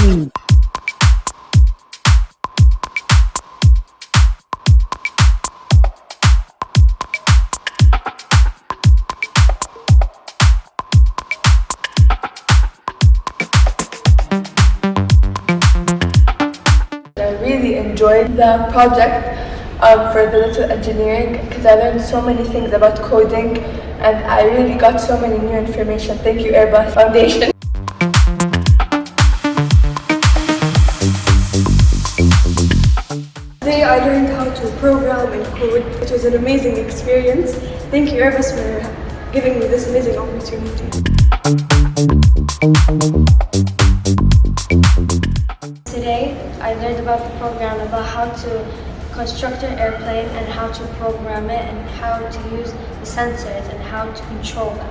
I really enjoyed the project for the little engineering because I learned so many things about coding and I really got so many new information. Thank you Airbus Foundation. Today I learned how to program and code. It was an amazing experience. Thank you Airbus for giving me this amazing opportunity. Today, I learned about the program, about how to construct an airplane and how to program it and how to use the sensors and how to control them.